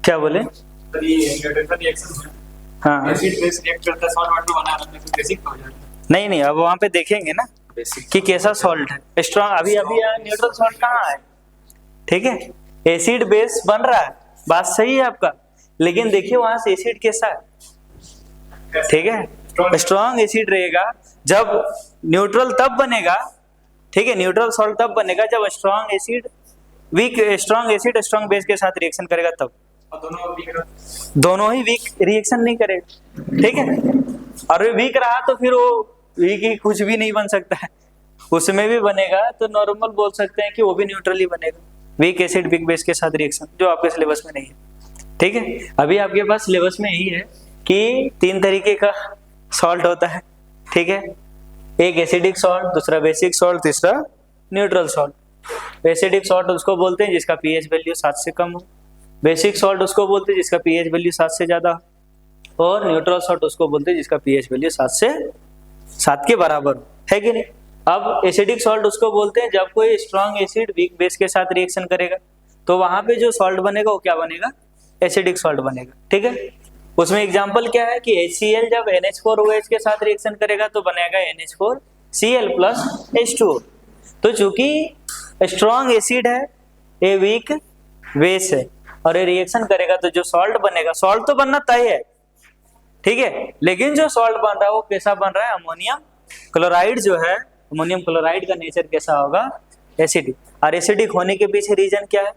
क्या बोले? हाँ एसिड बेस रिएक्ट करता है, सॉल्ट वाटर बना रहा है तो बेसिक हो जाता है। नहीं नहीं, अब वहां पे देखेंगे ना कि कैसा सॉल्ट है स्ट्रॉन्ग। अभी अभी न्यूट्रल सॉल्ट कहाँ है? ठीक है, एसिड बेस बन रहा है, बात सही है आपका, लेकिन देखिए वहां से एसिड कैसा है। ठीक है, स्ट्रॉन्ग एसिड रहेगा जब न्यूट्रल तब बनेगा। ठीक है, न्यूट्रल सॉल्ट तब बनेगा जब स्ट्रॉन्ग एसिड स्ट्रॉन्ग बेस के साथ रिएक्शन करेगा तब। और दोनों ही वीक रिएक्शन नहीं करेगा। ठीक है, और वीक रहा तो फिर वो वीक ही कुछ भी नहीं बन सकता है, उसमें भी बनेगा तो नॉर्मल बोल सकते हैं कि वो भी न्यूट्रल ही बनेगा। वीक एसिड वीक बेस के साथ रिएक्शन जो आपके सिलेबस में नहीं है। ठीक है, अभी आपके पास सिलेबस में यही है कि 3 तरीके का सॉल्ट होता है। ठीक है, एक एसिडिक सॉल्ट, दूसरा बेसिक सॉल्ट, तीसरा न्यूट्रल सॉल्ट। एसिडिक सॉल्ट उसको बोलते हैं जिसका पीएच वैल्यू 7 से कम हो, बेसिक सॉल्ट उसको बोलते हैं जिसका पीएच वैल्यू 7 से ज्यादा हो, और न्यूट्रल सॉल्ट उसको बोलते हैं जिसका पीएच वैल्यू 7 के बराबर हो, है कि नहीं। अब एसिडिक सॉल्ट उसको बोलते हैं जब कोई स्ट्रॉन्ग एसिड वीक बेस के साथ रिएक्शन करेगा तो वहां पे जो सॉल्ट बनेगा वो क्या बनेगा? एसिडिक सॉल्ट बनेगा। ठीक है, उसमें एग्जांपल क्या है कि HCl जब NH4OH के साथ रिएक्शन करेगा तो बनेगा NH4Cl प्लस H2O। तो चूंकि स्ट्रॉन्ग एसिड है, ये वीक बेस है, और ये रिएक्शन करेगा तो जो सॉल्ट बनेगा, सॉल्ट तो बनना तय है। ठीक है, लेकिन जो सॉल्ट बन रहा है वो कैसा बन रहा है? अमोनियम क्लोराइड जो है, अमोनियम क्लोराइड का नेचर कैसा होगा? एसिडिक। और एसिडिक होने के पीछे रीजन क्या है?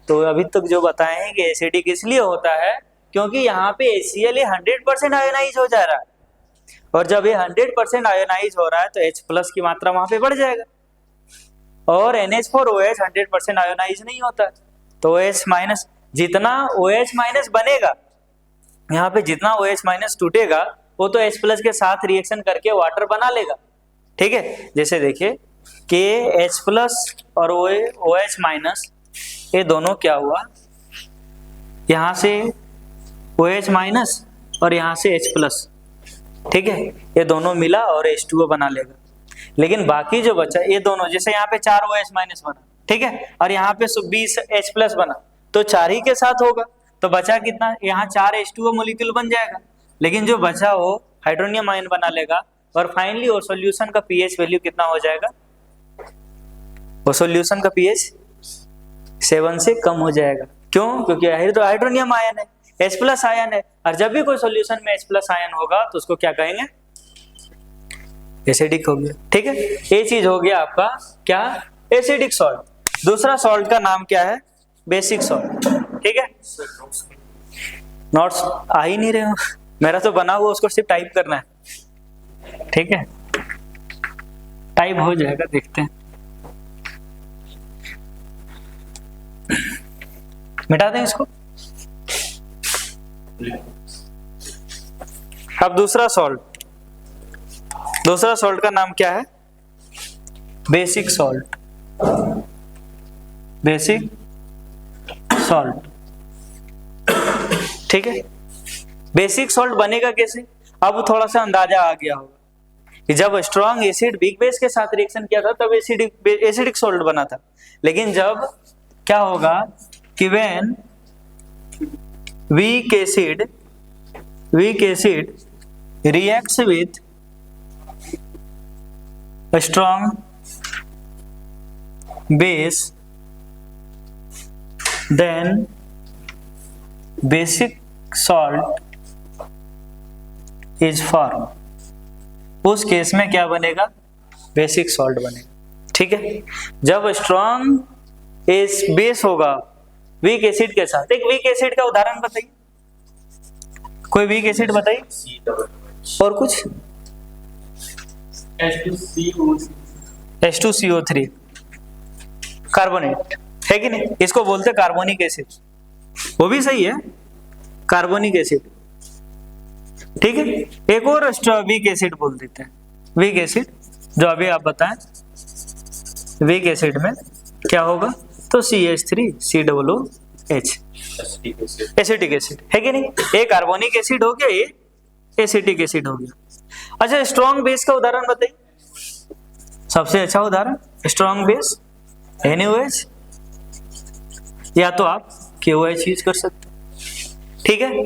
तो अभी तक जो बताए हैं कि एसिडिक इसलिए होता है क्योंकि यहाँ पे HCl 100% आयोनाइज हो जा रहा है, और जब ये 100% आयोनाइज हो रहा है तो H प्लस की मात्रा वहां पे बढ़ जाएगा, और NH4OH 100% आयोनाइज नहीं होता, तो OH माइनस, जितना OH माइनस बनेगा यहाँ पे, जितना OH माइनस टूटेगा वो तो H प्लस के साथ रिएक्शन करके वाटर बना लेगा। ठीक है, जैसे देखिए कि H प्लस और OH माइनस ये दोनों क्या हुआ, यहाँ से OH माइनस और यहाँ से H प्लस। ठीक है, ये दोनों मिला और H2O बना लेगा, लेकिन बाकी जो बचा ये दोनों, जैसे यहाँ पे 4 OH माइनस बना, ठीक है, और यहाँ पे 20 H प्लस बना, तो 4 ही के साथ होगा, तो बचा कितना? यहाँ 4 H2O मोलिक्यूल बन जाएगा, लेकिन जो बचा वो हाइड्रोनियम आयन बना लेगा, और फाइनली वो सॉल्यूशन का पीएच वैल्यू कितना हो जाएगा? वो सॉल्यूशन का पीएच 7 से कम हो जाएगा। क्यों? क्योंकि हाइड्रोनियम आयन है, H प्लस आयन है, और जब भी कोई सॉल्यूशन में H प्लस आयन होगा तो उसको क्या कहेंगे? एसिडिक हो गया। ठीक है, ये चीज हो गया आपका क्या? Acidic salt. दूसरा सॉल्ट का नाम क्या है? Basic salt. ठीक है, नोट्स आ ही नहीं रहे हो, मेरा तो बना हुआ, उसको सिर्फ टाइप करना है। ठीक है, टाइप हो जाएगा, देखते हैं। मिटा दें इसको। अब दूसरा सॉल्ट का नाम क्या है? Basic salt. Basic salt. ठीक है, बेसिक सॉल्ट बनेगा कैसे? अब थोड़ा सा अंदाजा आ गया होगा कि जब स्ट्रॉन्ग एसिड वीक बेस के साथ रिएक्शन किया था तब एसिडिक सॉल्ट बना था, लेकिन जब क्या होगा कि when weak acid reacts with a strong base, then basic salt is formed. उस केस में क्या बनेगा? बेसिक सॉल्ट बनेगा। ठीक है, जब स्ट्रॉन्ग बेस होगा वीक एसिड के साथ। एक वीक एसिड का उदाहरण बताइए, कोई वीक एसिड बताइए, और कुछ? H2CO3 कार्बोनेट, है कि नहीं? इसको बोलते कार्बोनिक एसिड, वो भी सही है, कार्बोनिक एसिड। ठीक है, एक और वीक एसिड बोल देते हैं, वीक एसिड जो अभी आप बताएं, वीक एसिड में क्या होगा? तो CH3COOH, एसिटिक एसिड, है कि नहीं? ये कार्बोनिक एसिड हो गया, ये एसिटिक एसिड हो गया। अच्छा, स्ट्रॉन्ग बेस का उदाहरण बताइए, सबसे अच्छा उदाहरण स्ट्रॉन्ग बेस NaOH, या तो आप KOH यूज कर सकते हो। ठीक है,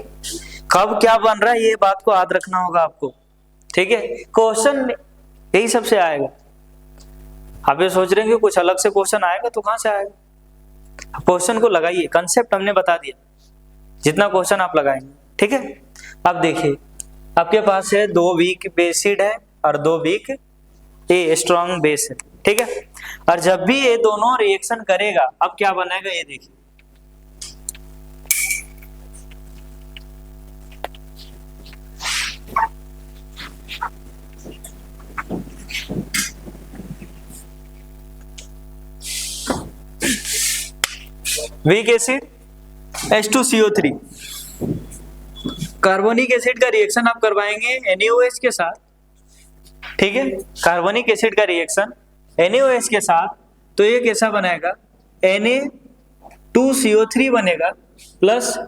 कब क्या बन रहा है ये बात को याद रखना होगा आपको। ठीक है, क्वेश्चन यही सबसे आएगा। आप ये सोच रहे हैं कि कुछ अलग से क्वेश्चन आएगा, तो कहां से आएगा? क्वेश्चन को लगाइए, कंसेप्ट हमने बता दिया, जितना क्वेश्चन आप लगाएंगे। ठीक है, अब देखिए आपके पास है 2 वीक बेसिड है और 2 वीक स्ट्रॉन्ग बेस है। ठीक है, और जब भी ये दोनों रिएक्शन करेगा, अब क्या बनेगा ये देखिए। Weak acid H2CO3, carbonic acid का रिएक्शन आप करवाएंगे NaOH के साथ। ठीक है, कार्बोनिक एसिड का रिएक्शन NaOH के साथ, तो ये कैसा बनेगा? Na2CO3 बनेगा प्लस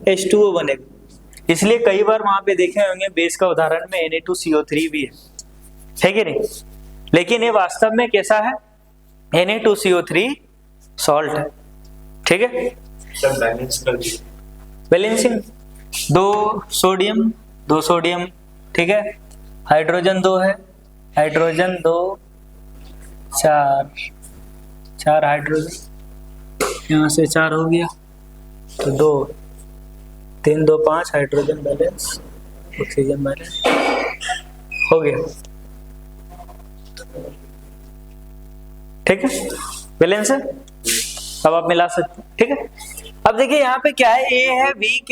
H2O बनेगा। इसलिए कई बार वहां पे देखे होंगे बेस का उदाहरण में Na2CO3 भी है कि नहीं? लेकिन ये वास्तव में कैसा है? Na2CO3 सॉल्ट है। ठीक है, सब बैलेंस कर दिए। Balancing 2 sodium. ठीक है, हाइड्रोजन 2 है, हाइड्रोजन 2 4 हाइड्रोजन, यहाँ से 4 हो गया तो 2 3 2 5 हाइड्रोजन बैलेंस, ऑक्सीजन बैलेंस हो गया। ठीक है, बैलेंस है, अब आप मिला सकते हैं। ठीक है, अब देखिए यहाँ पे क्या है, ये है वीक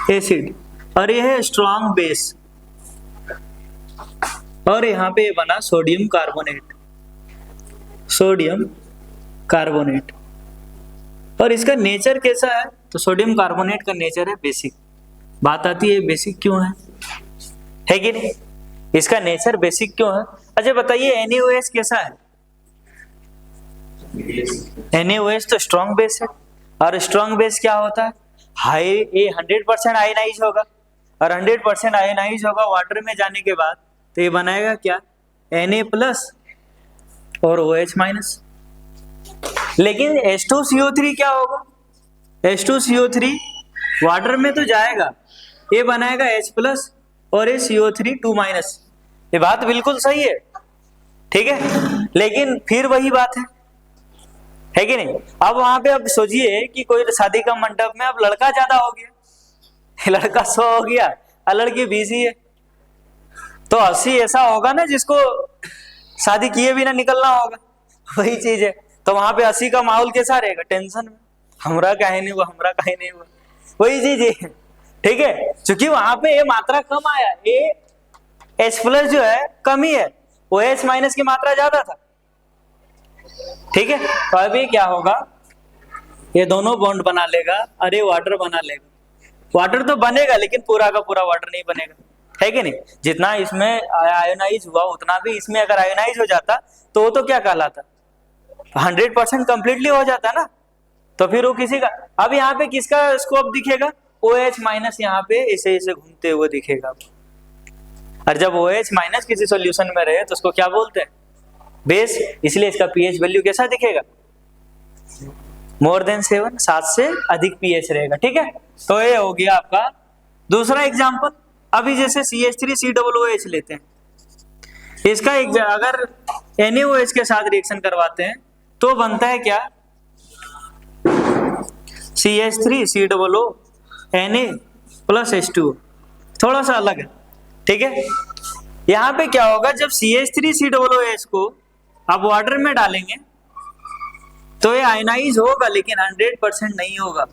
एसिड और ये है स्ट्रॉन्ग बेस, और यहाँ पे बना सोडियम कार्बोनेट। और इसका नेचर कैसा है? तो सोडियम कार्बोनेट का नेचर है बेसिक। बात आती है बेसिक क्यों है कि नहीं? इसका नेचर बेसिक क्यों है? अच्छा बताइए, NaOH कैसा है? NaOH तो स्ट्रॉन्ग बेस है, और स्ट्रॉन्ग बेस क्या होता है? हाई, ये 100% आयनाइज होगा, और 100% आयनाइज होगा वाटर में जाने के बाद, तो ये बनाएगा क्या? Na+ और OH-। लेकिन H2CO3 क्या होगा? H2CO3 वाटर में तो जाएगा, ये बनाएगा H+ और ये CO3 2-। ये बात बिल्कुल सही है। ठीक है, लेकिन फिर वही बात है कि नहीं? अब वहां पे अब सोचिए कि कोई शादी का मंडप में अब लड़का ज्यादा हो गया, लड़का 100 हो गया और लड़की 20 ही है, तो 80 ऐसा होगा ना जिसको शादी किए बिना निकलना होगा। वही चीज है, तो वहां पे 80 का माहौल कैसा रहेगा? टेंशन में, हमरा काहे नहीं हुआ। वही चीज है। ठीक है, क्योंकि वहां पे ये मात्रा कम आया, ये H+ जो है कम ही है, OH- की मात्रा ज्यादा था। ठीक है, तो अभी क्या होगा? ये दोनों बॉन्ड बना लेगा, अरे वाटर बना लेगा। वाटर तो बनेगा लेकिन पूरा का पूरा वाटर नहीं बनेगा, है कि नहीं? जितना इसमें आयोनाइज हुआ उतना भी इसमें अगर आयोनाइज हो जाता तो वो तो क्या कहलाता? 100% कंप्लीटली हो जाता ना, तो फिर वो किसी का, अब यहाँ पे किसका स्कोप दिखेगा? OH- यहाँ पे ऐसे ऐसे घूमते हुए दिखेगा। और जब OH- किसी सॉल्यूशन में रहे तो उसको क्या बोलते हैं? बेस। इसलिए इसका pH वैल्यू कैसा दिखेगा? मोर देन 7, 7 से अधिक pH रहेगा। ठीक है, तो ये हो गया आपका दूसरा एग्जाम्पल। अभी जैसे CH3COOH लेते हैं, इसका अगर NaOH के साथ रिएक्शन करवाते हैं तो बनता है क्या? CH3COO Na + H2O, थोड़ा सा अलग है। ठीक है, यहाँ पे क्या होगा? जब CH3COOH को आप वाटर में डालेंगे तो ये आयनाइज होगा, लेकिन 100% नहीं होगा।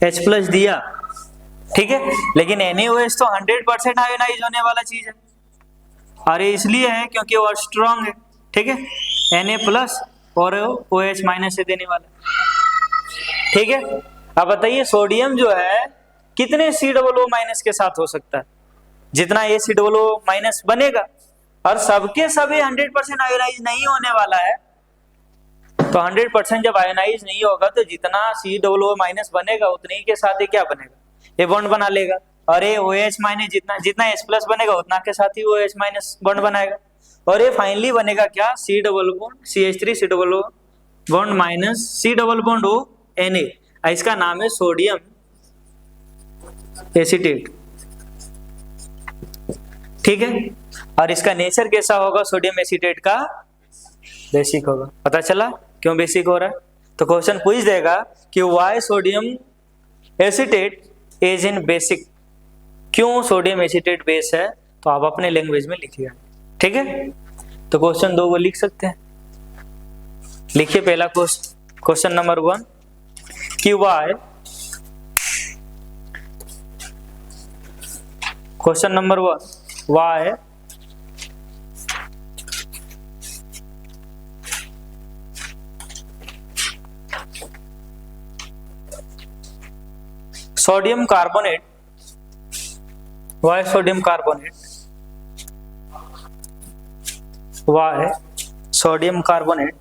H+ दिया, ठीक है, लेकिन NaOH तो 100% आयनाइज होने वाला चीज है, और ये इसलिए है क्योंकि वो स्ट्रॉन्ग है। ठीक है, Na+ और OH- से देने वाला। ठीक है, अब बताइए सोडियम जो है कितने COO- के साथ हो सकता है? जितना ये COO- बनेगा, और सबके सभी 100% आयोनाइज नहीं होने वाला है, तो 100% जब आयोनाइज नहीं होगा तो जितना COO- बनेगा उतने ही के साथ ये क्या बनेगा? ये बॉन्ड बना लेगा, और ये OH- जितना H+ बनेगा उतना के साथ ही OH- बॉन्ड बनाएगा। और ये फाइनली बनेगा क्या, C double bond CH3 C double bond minus C double bond O Na, इसका नाम है सोडियम एसीटेट। ठीक है, और इसका नेचर कैसा होगा सोडियम एसीटेट का, बेसिक होगा। पता चला क्यों बेसिक हो रहा है? तो क्वेश्चन पूछ देगा कि why sodium acetate is in basic, क्यों सोडियम एसीटेट बेस है, तो आप अपने लैंग्वेज में लिखिएगा। ठीक है, तो क्वेश्चन 2 को लिख सकते हैं। लिखिए पहला क्वेश्चन नंबर 1 कि why, question number 1 why sodium carbonate, why sodium carbonate, why sodium carbonate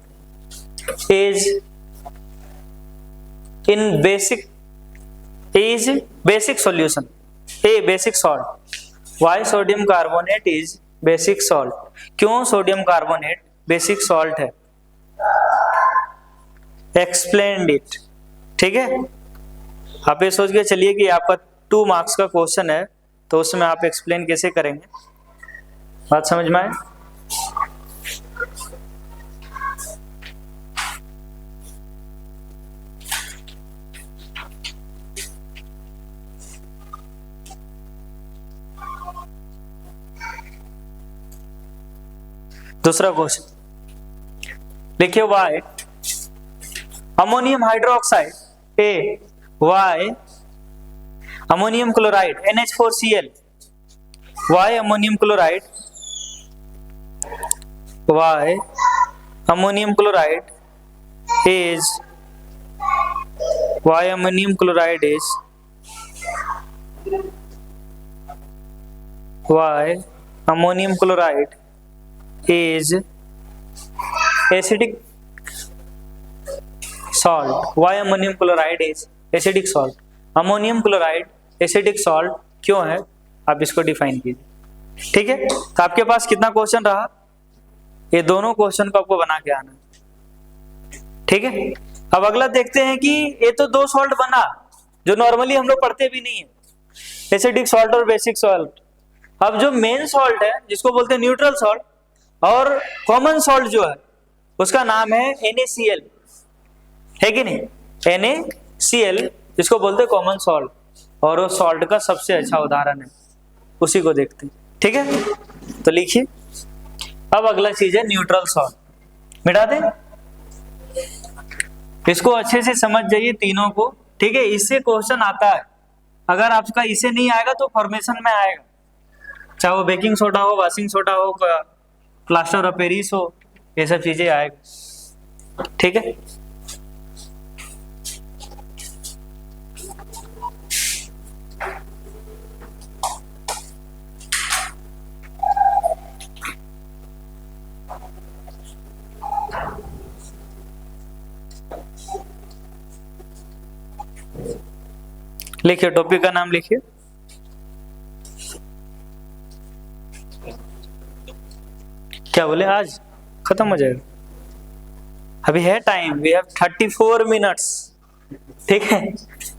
is in basic solution, a basic salt, why sodium carbonate is basic salt, क्यों सोडियम कार्बोनेट बेसिक सॉल्ट है, explained it। ठीक है, आप ये सोच के चलिए कि आपका 2 मार्क्स का क्वेश्चन है, तो उसमें आप एक्सप्लेन कैसे करेंगे, बात समझ में आए? दूसरा क्वेश्चन देखिए, why ammonium hydroxide, a why ammonium chloride NH4Cl, why ammonium chloride, why ammonium chloride is, why ammonium chloride is, why ammonium chloride is acidic salt, why ammonium chloride is acidic salt, ammonium chloride acidic salt क्यों है, आप इसको define कीजिए। ठीक है, तो आपके पास कितना क्वेश्चन रहा, ये दोनों क्वेश्चन को आपको बना के आना। ठीक है, अब अगला देखते हैं कि ये तो 2 सॉल्ट बना जो नॉर्मली हम लोग पढ़ते भी नहीं है, एसिडिक सॉल्ट और बेसिक सॉल्ट। अब जो मेन सॉल्ट है जिसको बोलते हैं न्यूट्रल सॉल्ट, और कॉमन सॉल्ट जो है उसका नाम है NaCl, है कि नहीं, NaCl जिसको बोलते हैं कॉमन सॉल्ट, और वो सॉल्ट का सबसे अच्छा उदाहरण है, उसी को देखते हैं। ठीक है, तो लिखिए। अब अगला चीज है न्यूट्रल सॉल्ट, मिटा दें, इसको अच्छे से समझ जाइए तीनों को। ठीक है, इससे क्वेश्चन आता है, अगर आपका इसे नहीं आएगा तो फॉर्मेशन में आएगा, चाहे वो बेकिंग सोडा हो, वाशिंग सोडा हो, प्लास्टर ऑफ पेरिस हो, ये सब चीजें आएगा। ठीक है, लिखिए, टॉपिक का नाम लिखिए। क्या बोले, आज खत्म हो जाएगा, अभी है टाइम, वी हैव 34 मिनट्स। ठीक है,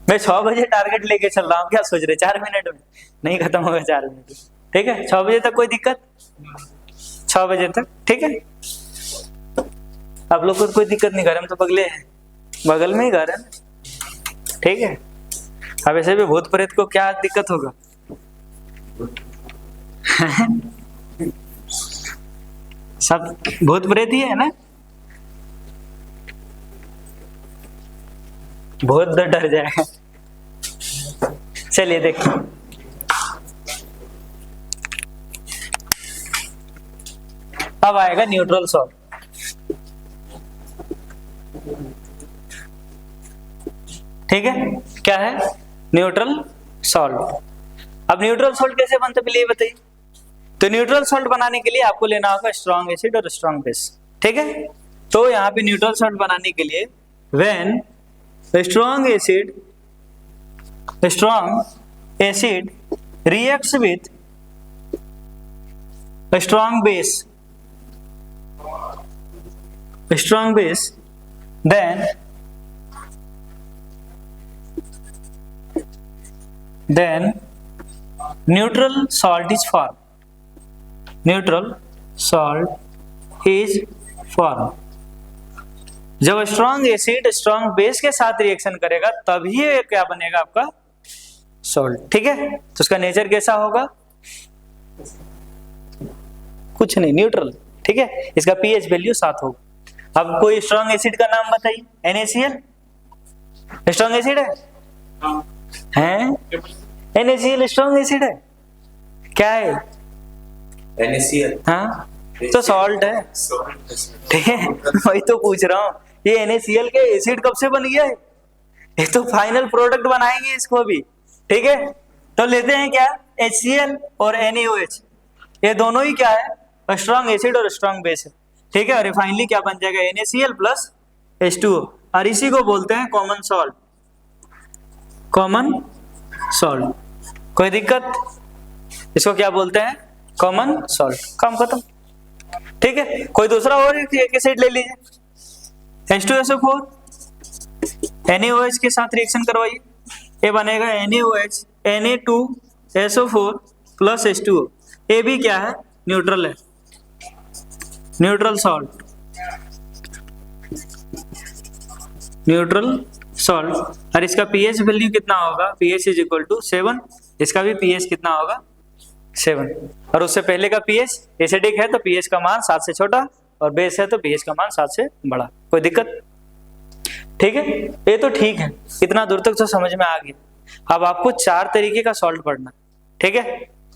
मैं 6 बजे टारगेट लेके चल रहा हूँ, क्या सोच रहे 4 मिनट में नहीं खत्म होगा, 4 मिनट में। ठीक है, 6 बजे तक कोई दिक्कत, 6 बजे तक। ठीक है, आप लोग को कोई दिक्कत नहीं, घर में तो बगले हैं, बगल में ही घर है। ठीक है, अब ऐसे भी भूत प्रेत को क्या दिक्कत होगा सब भूत प्रेत ही है ना, बहुत डर जाएगा। चलिए देखिए, अब आएगा न्यूट्रल सॉल्ट। ठीक है, क्या है, न्यूट्रल सॉल्ट। अब न्यूट्रल सॉल्ट कैसे बनता है पहले ये बताइए। तो न्यूट्रल सॉल्ट बनाने के लिए आपको लेना होगा स्ट्रॉन्ग एसिड और स्ट्रॉन्ग बेस। ठीक है, तो यहाँ पे न्यूट्रल सॉल्ट बनाने के लिए when strong acid reacts with a strong base, strong base, then neutral salt is formed. Neutral salt is formed. जब स्ट्रॉन्ग एसिड स्ट्रॉन्ग बेस के साथ रिएक्शन करेगा तभी ये क्या बनेगा आपका सॉल्ट, ठीक है। तो उसका नेचर कैसा होगा, कुछ नहीं, न्यूट्रल, ठीक है। इसका पीएच वैल्यू 7 होगा। अब कोई स्ट्रॉन्ग एसिड का नाम बताइए। NaCl स्ट्रॉन्ग एसिड है? NaCl स्ट्रॉन्ग एसिड है क्या है? NaCl हाँ तो सॉल्ट है, ठीक है। वही तो पूछ रहा हूँ, ये NaCl के एसिड कब से बन गया है? ये तो फाइनल प्रोडक्ट बनाएंगे इसको अभी, ठीक है। तो लेते हैं क्या, HCl और NaOH, ये दोनों ही क्या है, स्ट्रॉन्ग एसिड और स्ट्रॉन्ग बेस है, ठीक है। और रिफाइनली क्या बन जाएगा, NaCl प्लस H2O, और इसी को बोलते हैं कॉमन सॉल्ट। कॉमन सॉल्ट, कोई दिक्कत? इसको क्या बोलते हैं, कॉमन सॉल्ट। काम खत्म, ठीक है। कोई दूसरा और एक एसिड ले लीजिए, H2SO4, NaOH के साथ रिएक्शन करवाइए, ये बनेगा NaOH Na2SO4 प्लस H2O। ये भी क्या है, न्यूट्रल है, न्यूट्रल सॉल्ट, न्यूट्रल सॉल्ट। और इसका पीएच वैल्यू कितना होगा, pH इज इक्वल टू 7। इसका भी pH कितना होगा, 7। और उससे पहले का pH एसिडिक है तो pH का मान 7 से छोटा, और बेस है तो pH का मान 7 से बड़ा। कोई दिक्कत? ठीक है, ये तो ठीक है, इतना दूर तक तो समझ में आ गया। अब आपको 4 तरीके का सॉल्ट पढ़ना, ठीक है।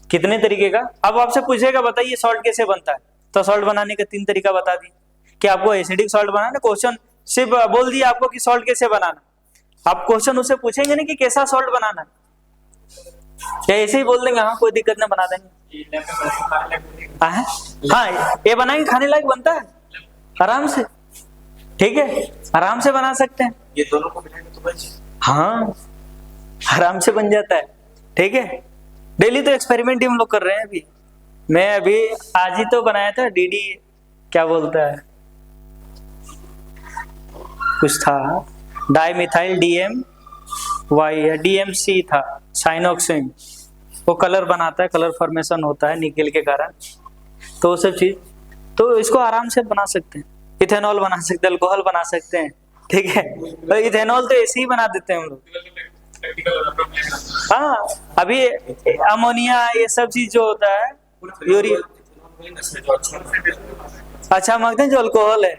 कितने तरीके का? अब आपसे पूछेगा बताइए सॉल्ट कैसे बनता है, तो सॉल्ट बनाने का 3 तरीका बता दी कि आपको एसिडिक सॉल्ट बनाना। क्वेश्चन सिर्फ बोल दिया आपको कि सॉल्ट कैसे बनाना, आप क्वेश्चन उससे पूछेंगे नहीं कि कैसा सॉल्ट बनाना है, या ऐसे ही बोल देंगे हाँ कोई दिक्कत नहीं बना देंगे। हाँ ये बनाएंगे, खाने लायक बनता है आराम से, ठीक है, आराम से बना सकते हैं। ये दोनों को मिलाएंगे तो बन जाए। हाँ आराम से बन जाता है, ठीक है। डेली तो एक्सपेरिमेंट ही हम लोग कर रहे हैं। अभी मैं अभी आज ही तो बनाया था, डीडी क्या बोलता है, कुछ था, डाइमिथाइल DMC था, साइनोक्सिन, वो कलर बनाता है, कलर फॉर्मेशन होता है निकेल के कारण, तो वो सब चीज, तो इसको आराम से बना सकते हैं। इथेनॉल बना सकते हैं, अल्कोहल बना सकते हैं, ठीक है। तो इथेनॉल तो ऐसे ही बना देते हैं हम लोग। हाँ अभी अमोनिया ये सब चीज जो होता है, यूरिया अच्छा मांगते हैं, जो अल्कोहल है,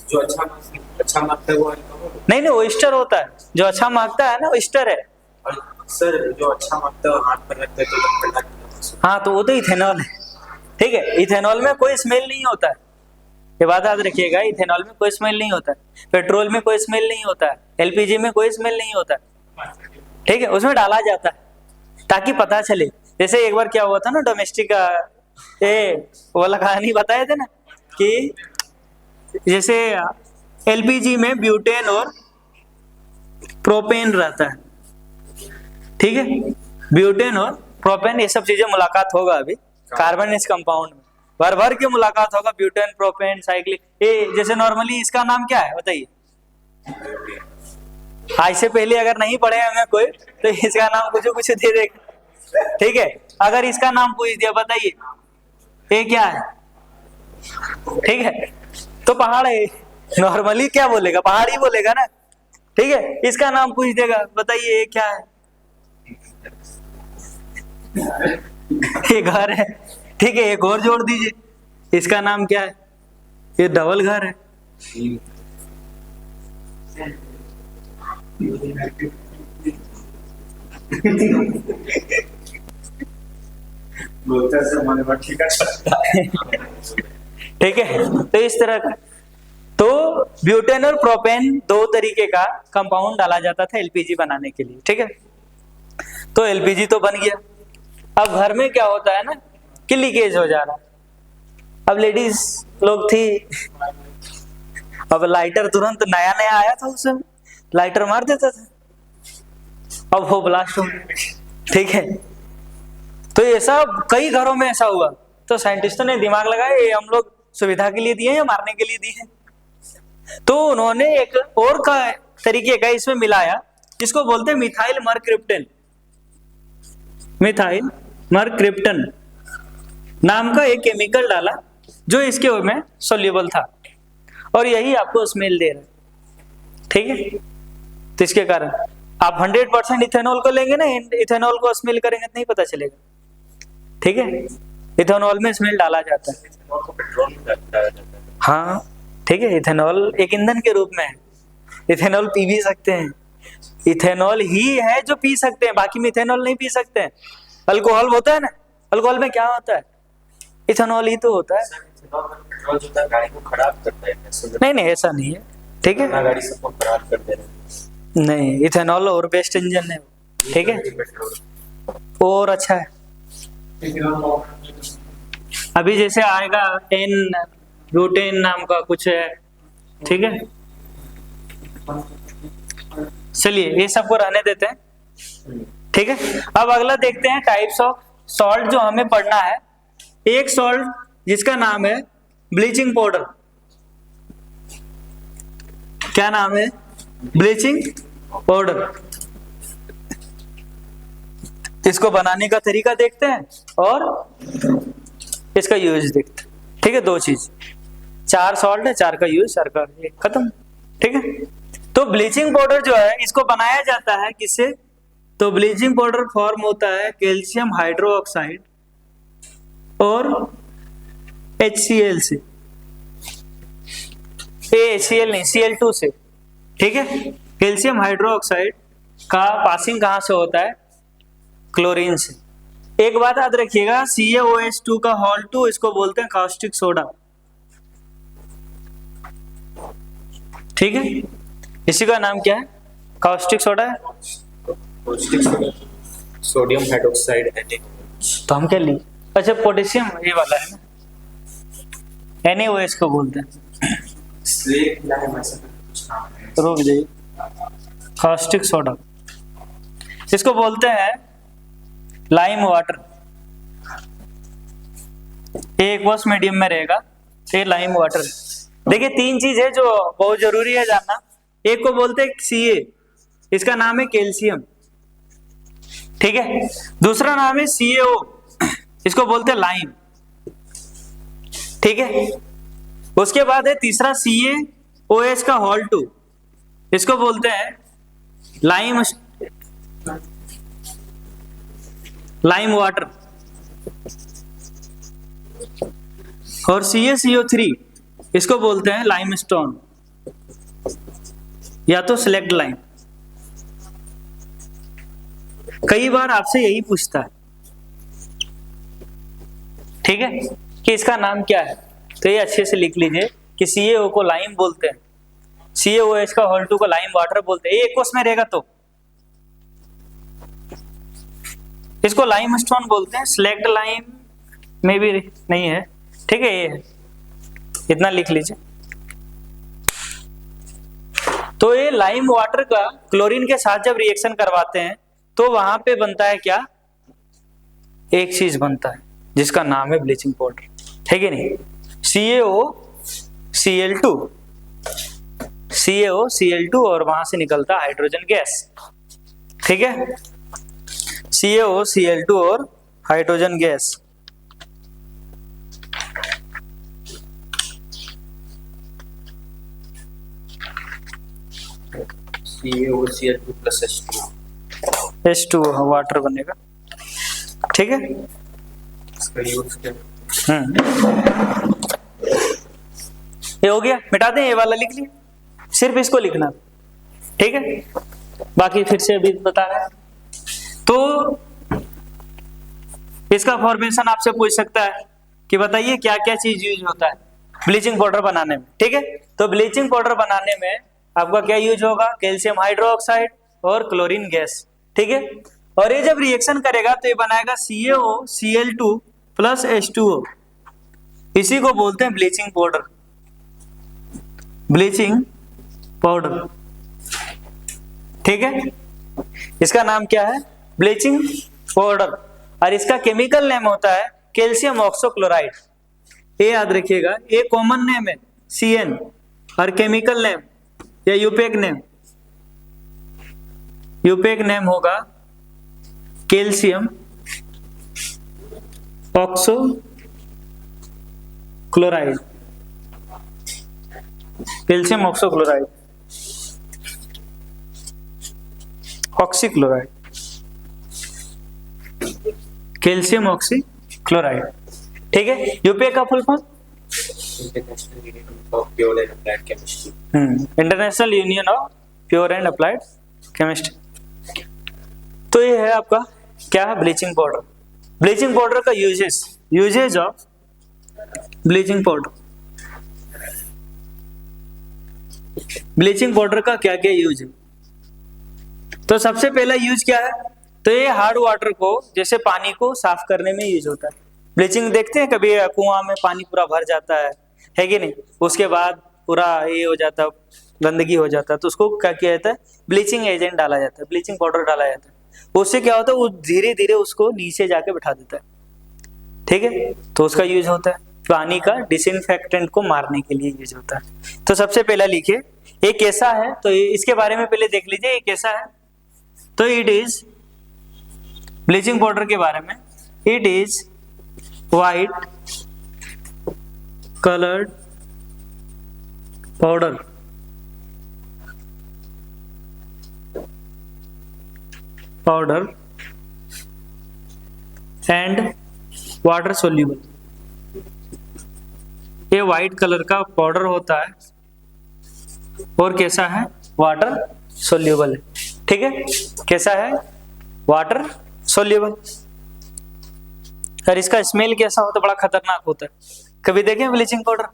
जो अच्छा मांगता है वो अल्कोहल। नहीं वो ईस्टर होता है, जो अच्छा मांगता है ना वो ईस्टर है। और सर जो अच्छा मांगता है और हाथ पर रखता है तो हाँ तो वो तो इथेनॉल है, ठीक है। इथेनॉल में कोई स्मेल नहीं होता है, ये बात याद रखिएगा, इथेनॉल में कोई स्मेल नहीं होता है, पेट्रोल में कोई स्मेल नहीं होता है, LPG में कोई स्मेल नहीं होता है, ठीक है। उसमें डाला जाता है ताकि पता चले। जैसे एक बार क्या हुआ था ना, डोमेस्टिक का वो वाला कहानी बताए थे ना, कि जैसे LPG में ब्यूटेन और प्रोपेन रहता है, ठीक है। ब्यूटेन और प्रोपेन ये सब चीजें मुलाकात होगा अभी कार्बन इस कंपाउंड में, भर भर के मुलाकात होगा, ब्यूटेन प्रोपेन साइक्लिक। ये जैसे नॉर्मली इसका नाम क्या है बताइए, आज से पहले अगर नहीं पढ़े हमें कोई तो इसका नाम कुछ दे देगा, ठीक है। अगर इसका नाम पूछ दिया बताइए ये क्या है, ठीक है, तो पहाड़ है, नॉर्मली क्या बोलेगा, पहाड़ ही बोलेगा ना, ठीक है। इसका नाम पूछ देगा बताइए ये क्या है, ये घर है, ठीक है। एक और जोड़ दीजिए, इसका नाम क्या है, ये डबल घर है, ठीक है। तो इस तरह का, तो ब्यूटेन और प्रोपेन 2 तरीके का कंपाउंड डाला जाता था LPG बनाने के लिए, ठीक है। तो LPG तो बन गया। अब घर में क्या होता है ना कि लीकेज हो जा रहा, अब लेडीज लोग थी, अब लाइटर तुरंत नया नया आया था, उस समय लाइटर मार देता था, अब वो ब्लास्ट हो गया, ठीक है। तो ऐसा कई घरों में ऐसा हुआ, तो साइंटिस्टों ने दिमाग लगाया, ये हम लोग सुविधा के लिए दिए या मारने के लिए दिए, तो उन्होंने एक और का तरीके का इसमें मिलाया, इसको बोलते हैं मिथाइल मरक्रिप्टन। मिथाइल मरक्रिप्टन नाम का एक केमिकल डाला जो इसके में सोल्यूबल था, और यही आपको स्मेल दे रहा है। ठीक है, तो इसके कारण आप 100% इथेनॉल को लेंगे ना, इथेनॉल को स्मेल करेंगे तो नहीं पता चलेगा। ठीक है, इथेनॉल में स्मेल डाला जाता है। पेट्रोल में डाला जाता है। हाँ ठीक है, इथेनॉल एक ईंधन के रूप में है। इथेनॉल पी भी सकते हैं, इथेनॉल ही है जो पी सकते हैं, बाकी में इथेनॉल नहीं पी सकते हैं। अल्कोहल होता है ना, अल्कोहल में क्या होता है, इथेनॉल ही तो होता है। पेट्रोल जो था गाड़ी को खराब करता है, नहीं नहीं ऐसा नहीं है। ठीक है, गाड़ी सबको खराब कर दे रहे हैं। नहीं, इथेनॉल और बेस्ट इंजन है। ठीक है, पेट्रोल और अच्छा है। अभी जैसे आएगा एन ब्यूटेन नाम का कुछ है। ठीक है, चलिए ये सबको रहने देते हैं। ठीक है, अब अगला देखते हैं टाइप्स ऑफ सॉल्ट जो हमें पढ़ना है। एक सॉल्ट जिसका नाम है ब्लीचिंग पाउडर। क्या नाम है? Bleaching powder. इसको बनाने का तरीका देखते हैं और इसका यूज देखते हैं। ठीक है, दो चीज, 4 सॉल्ट है, 4 का यूज, 4 का खत्म। ठीक है, तो ब्लीचिंग पाउडर जो है इसको बनाया जाता है किससे? तो ब्लीचिंग पाउडर फॉर्म होता है कैल्शियम हाइड्रोक्साइड और HCl से, HCl नहीं, Cl2 से। ठीक है, कैल्शियम हाइड्रोक्साइड का पासिंग कहां से होता है? क्लोरीन से। एक बात याद रखिएगा, CaOH2 का हॉल 2 इसको बोलते हैं कास्टिक सोडा। ठीक है, इसी का नाम क्या है? कास्टिक सोडा है। सोडियम हाइड्रोक्साइड है। तो हम क्या ली? अच्छा, पोटेशियम ये वाला है ना, NaOH को बोलते हैं। रुक जाइए, कास्टिक सोडा इसको बोलते हैं लाइम वाटर। एक बस मीडियम में रहेगा, ये लाइम वाटर। देखिए 3 चीज है जो बहुत जरूरी है जानना। एक को बोलते हैं Ca, इसका नाम है कैल्शियम। ठीक है, दूसरा नाम है CaO, इसको बोलते हैं लाइम। ठीक है, उसके बाद है तीसरा CaOH का हॉल 2, इसको बोलते हैं लाइम वाटर। और CaCO3 इसको बोलते हैं लाइम स्टोन या तो सिलेक्ट लाइम। कई बार आपसे यही पूछता है, ठीक है, कि इसका नाम क्या है, तो ये अच्छे से लिख लीजिए कि CaO को लाइम बोलते हैं, CaOH का हॉल 2 को लाइम वाटर बोलते हैं। ये एक कोर्स में रहेगा तो इसको लाइम स्टोन बोलते हैं, सिलेक्ट लाइम में भी नहीं है। ठीक है, ये है, इतना लिख लीजिए। तो ये लाइम वाटर का क्लोरीन के साथ जब रिएक्शन करवाते हैं तो वहां पे बनता है क्या? एक चीज बनता है जिसका नाम है ब्लीचिंग पाउडर। है कि नहीं? CaOCl2 और वहां से निकलता हाइड्रोजन गैस। ठीक है, CaOCl2 और hydrogen gas. CaOCl2 + H2 water बनेगा। ठीक है, इसका यूज क्या? ये हो गया, मिटा दें, ये वाला लिख लिया, सिर्फ इसको लिखना। ठीक है, बाकी फिर से अभी बता रहे हैं। तो इसका फॉर्मेशन आपसे पूछ सकता है कि बताइए क्या क्या चीज यूज होता है ब्लीचिंग पाउडर बनाने में। ठीक है, तो ब्लीचिंग पाउडर बनाने में आपका क्या यूज होगा? कैल्शियम हाइड्रोक्साइड और क्लोरीन गैस। ठीक है, और ये जब रिएक्शन करेगा तो ये बनाएगा CaOCl2 + H2O, इसी को बोलते हैं ब्लीचिंग पाउडर। ब्लीचिंग पाउडर, ठीक है, इसका नाम क्या है? Bleaching powder. और इसका केमिकल नेम होता है कैल्शियम ऑक्सोक्लोराइड। ये याद रखिएगा, ये कॉमन नेम है CN, और केमिकल नेम या यूपेक नेम, यूपेक नेम होगा calcium oxo chloride, calcium oxo chloride, oxy chloride, calcium oxy chloride. ठीक है, यूपीए का full form international union of pure and applied chemistry. तो ये है आपका क्या है, ब्लीचिंग पाउडर। ब्लीचिंग पाउडर का uses of bleaching powder, bleaching powder का क्या क्या यूज है। तो सबसे पहला यूज क्या है, तो ये हार्ड वाटर को, जैसे पानी को साफ करने में यूज होता है। ब्लीचिंग देखते हैं कभी कुआं में पानी पूरा भर जाता है कि नहीं, उसके बाद पूरा ये हो जाता है, गंदगी हो जाता है, तो उसको क्या किया जाता है, ब्लीचिंग एजेंट डाला जाता है, ब्लीचिंग पाउडर डाला जाता है। उससे क्या होता है, वो धीरे धीरे उसको नीचे जाके बिठा देता है। ठीक है, तो उसका यूज होता है पानी का डिसइंफेक्टेंट को मारने के लिए यूज होता है। तो सबसे पहला लिखिए, ये कैसा है, तो इसके बारे में पहले देख लीजिए ये कैसा है। तो इट इज, ब्लीचिंग पाउडर के बारे में, it is white coloured powder, and water soluble. ये व्हाइट कलर का पाउडर होता है और कैसा है, वाटर सोल्यूबल है। ठीक है, कैसा है, वाटर सोल्यूबल। और इसका स्मेल कैसा होता है, बड़ा खतरनाक होता है। कभी देखें ब्लीचिंग पाउडर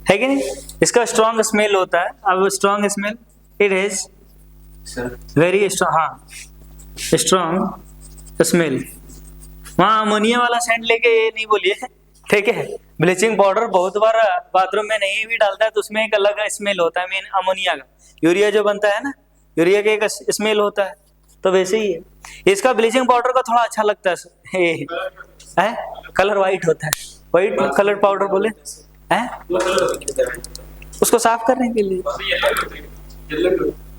है कि नहीं, इसका स्ट्रॉन्ग स्मेल होता है। अब strong smell, it is very strong, हाँ स्ट्रॉन्ग स्मेल। वहाँ अमोनिया वाला सेंट लेके ये नहीं बोलिए, ठीक है। ब्लीचिंग पाउडर बहुत बार बाथरूम में नहीं भी डालता है तो उसमें एक अलग स्मेल होता है, मेन अमोनिया का। यूरिया जो बनता है ना, यूरिया का एक स्मेल होता है, तो वैसे ही है इसका। ब्लीचिंग पाउडर का थोड़ा अच्छा लगता है, कलर वाइट होता है, वाइट कलर पाउडर बोले हैं, उसको साफ करने के लिए।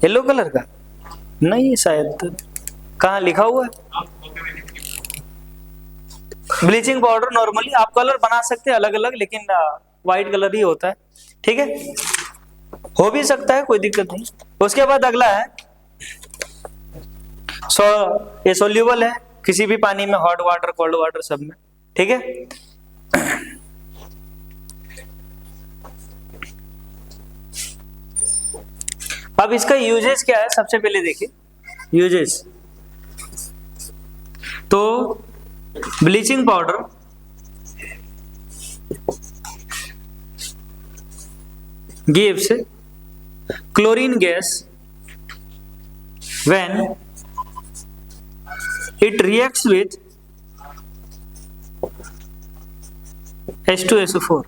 येलो कलर का नहीं शायद, कहाँ लिखा हुआ है। ब्लीचिंग पाउडर नॉर्मली आप कलर बना सकते हैं अलग अलग, लेकिन व्हाइट कलर ही होता है। ठीक है, हो भी सकता है, कोई दिक्कत नहीं। उसके बाद अगला है, ये सोल्यूबल है किसी भी पानी में, हॉट वाटर कोल्ड वाटर सब में। ठीक है, अब इसका यूजेस क्या है, सबसे पहले देखिए यूजेस। तो bleaching powder gives chlorine gas when it reacts with H2SO4।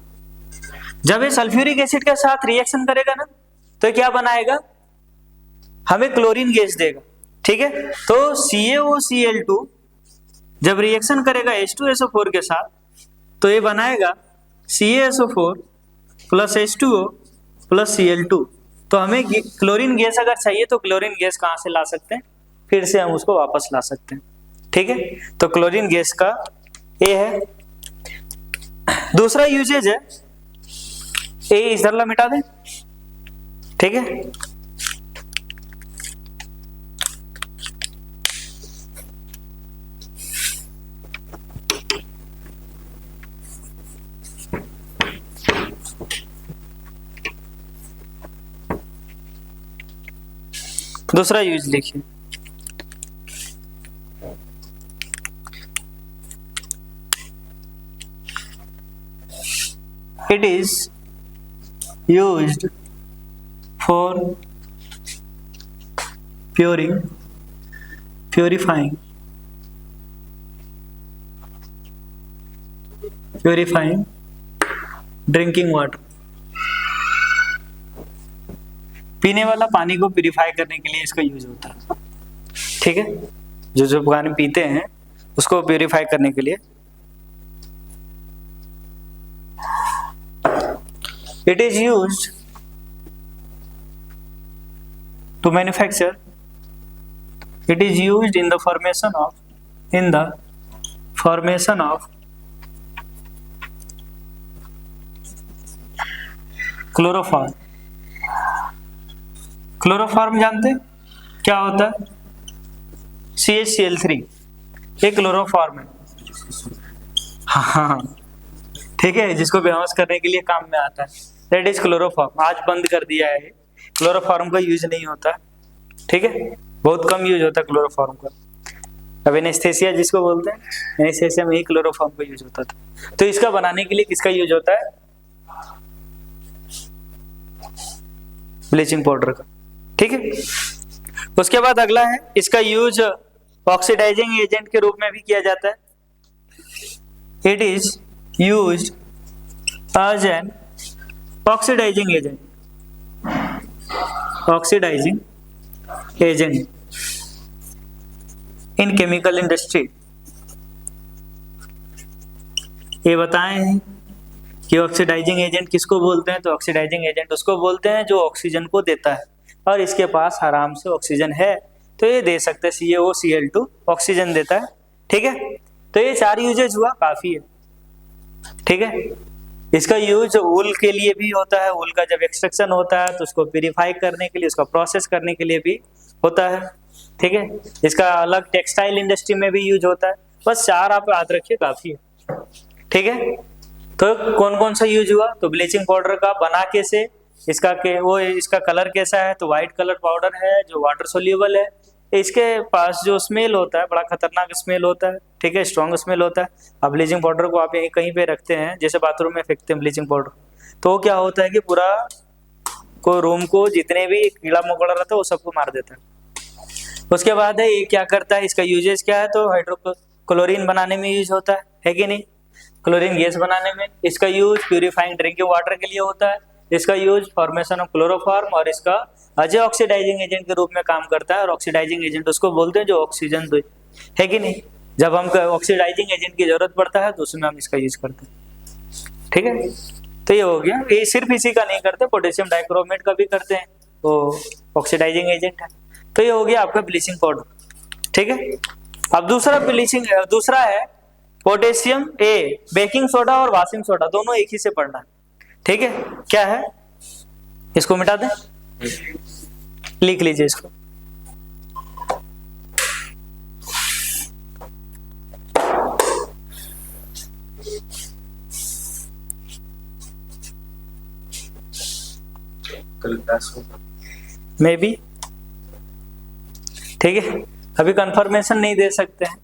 जब ये सल्फ्यूरिक एसिड के साथ रिएक्शन करेगा ना, तो क्या बनाएगा, हमें क्लोरीन गैस देगा। ठीक है, तो CaOCl2 जब रिएक्शन करेगा H2SO4 के साथ, तो ये बनाएगा CaSO4 plus H2O plus Cl2। तो हमें क्लोरीन गैस अगर चाहिए तो क्लोरीन गैस कहाँ से ला सकते हैं, फिर से हम उसको वापस ला सकते हैं। ठीक है, तो क्लोरीन गैस का ये है। दूसरा यूजेज है, ये इधर ला मिटा दें। ठीक है, दूसरा यूज लिखिए, it is used for purifying drinking water. पीने वाला पानी को प्यूरिफाई करने के लिए इसका यूज होता है। ठीक है, जो पानी पीते हैं उसको प्यूरिफाई करने के लिए। It is used to manufacture. It is used in the formation of chloroform. Chloroform जानते हैं क्या होता है? CHCl3 ये क्लोरोफॉर्म है. हाँ ठीक है, जिसको बेहोश करने के लिए काम में आता है. That is chloroform. आज बंद कर दिया है. क्लोरोफॉर्म का यूज नहीं होता. ठीक है, बहुत कम यूज होता है क्लोरोफॉर्म का. अब एनेस्थेसिया जिसको बोलते हैं, एनेस्थेसिया में ही क्लोरोफॉर्म का यूज होता था. तो इसका बनाने के लिए किसका यूज होता है? ब्लीचिंग पाउडर का. ठीक है, उसके बाद अगला है, इसका यूज ऑक्सीडाइजिंग एजेंट के रूप में भी किया जाता है. It is used as an oxidising agent. Oxidising agent in chemical industry. ये बताएं कि ऑक्सीडाइजिंग एजेंट किसको बोलते हैं? तो ऑक्सीडाइजिंग एजेंट उसको बोलते हैं जो ऑक्सीजन को देता है और इसके पास आराम से ऑक्सीजन है तो ये दे सकते हैं. CaOCl2 ऑक्सीजन देता है. ठीक है, तो ये 4 यूजेज हुआ, काफी है. ठीक है, इसका यूज वूल के लिए भी होता है. वूल का जब एक्सट्रैक्शन होता है तो उसको प्यूरिफाई करने के लिए, उसका प्रोसेस करने के लिए भी होता है. ठीक है, इसका अलग टेक्सटाइल इंडस्ट्री में भी यूज होता है. बस 4 आप याद रखिए, काफी है. ठीक है, तो कौन कौन सा यूज हुआ? तो ब्लीचिंग पाउडर का बना कैसे, इसका कलर कैसा है? तो व्हाइट कलर पाउडर है जो वाटर सोल्यूबल है. इसके पास जो स्मेल होता है, बड़ा खतरनाक स्मेल होता है. ठीक है, स्ट्रॉन्ग स्मेल होता है. अब ब्लीचिंग पाउडर को आप यहीं कहीं पे रखते हैं, जैसे बाथरूम में फेंकते हैं ब्लीचिंग पाउडर, तो क्या होता है कि पूरा को रूम को जितने भी कीड़ा मकोड़ा रहता है वो सबको मार देता है. उसके बाद है, ये क्या करता है, इसका यूजेज क्या है? तो हाइड्रोक्लोरीन बनाने में यूज होता है कि नहीं? क्लोरीन गैस बनाने में. इसका यूज प्यूरिफाइंग ड्रिंकिंग वाटर के लिए होता है. इसका यूज फॉर्मेशन ऑफ क्लोरोफॉर्म और इसका अजय ऑक्सीडाइजिंग एजेंट के रूप में काम करता है. और ऑक्सीडाइजिंग एजेंट उसको बोलते हैं जो ऑक्सीजन दे, है कि नहीं? जब हम ऑक्सीडाइजिंग एजेंट की जरूरत पड़ता है तो उसमें हम इसका यूज करते हैं. ठीक है, तो ये हो गया. ये सिर्फ इसी का नहीं करते, पोटेशियम डाइक्रोमेट का भी करते हैं, वो ऑक्सीडाइजिंग एजेंट है. तो ये हो गया आपका ब्लीचिंग पाउडर. ठीक है, अब दूसरा है पोटेशियम ए. बेकिंग सोडा और वॉशिंग सोडा दोनों एक ही से पढ़ना है. ठीक है, क्या है? इसको मिटा दें, लिख लीजिए इसको. May be. ठीक है, अभी कंफर्मेशन नहीं दे सकते हैं.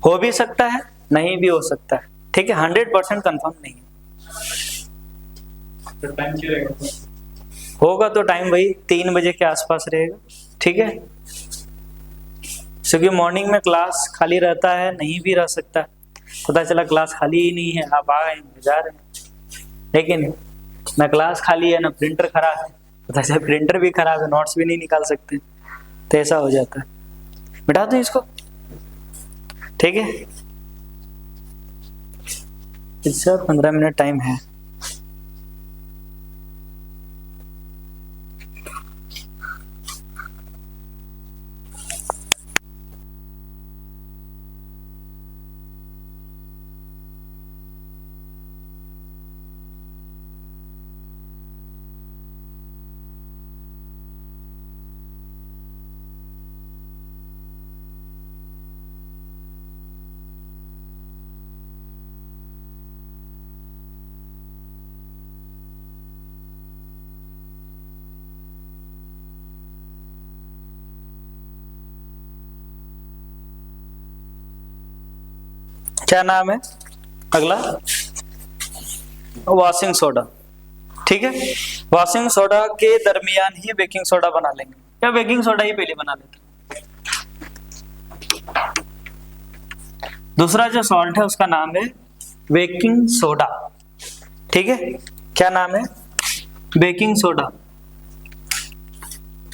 हो भी सकता है, नहीं भी हो सकता है. ठीक है, 100% कंफर्म नहीं है. तो टाइम क्या रहेगा? होगा तो टाइम वही 3 बजे के आसपास रहेगा. ठीक है, क्योंकि मॉर्निंग में क्लास खाली रहता है, नहीं भी रह सकता. पता चला क्लास खाली ही नहीं है, आप आ गए जा रहे हैं. लेकिन ना क्लास खाली है ना प्रिंटर खराब है. पता चला प्रिंटर भी खराब है, नोट्स भी नहीं निकाल सकते, तो ऐसा हो जाता है. मिटा दो इसको. ठीक है, इससे 15 मिनट टाइम है. क्या नाम है अगला? Washing soda. ठीक है, वॉशिंग सोडा के दरमियान ही बेकिंग सोडा बना लेंगे, या बेकिंग सोडा ही पहले बना लेंगे. दूसरा जो सॉल्ट है उसका नाम है बेकिंग सोडा. ठीक है, क्या नाम है? Baking soda.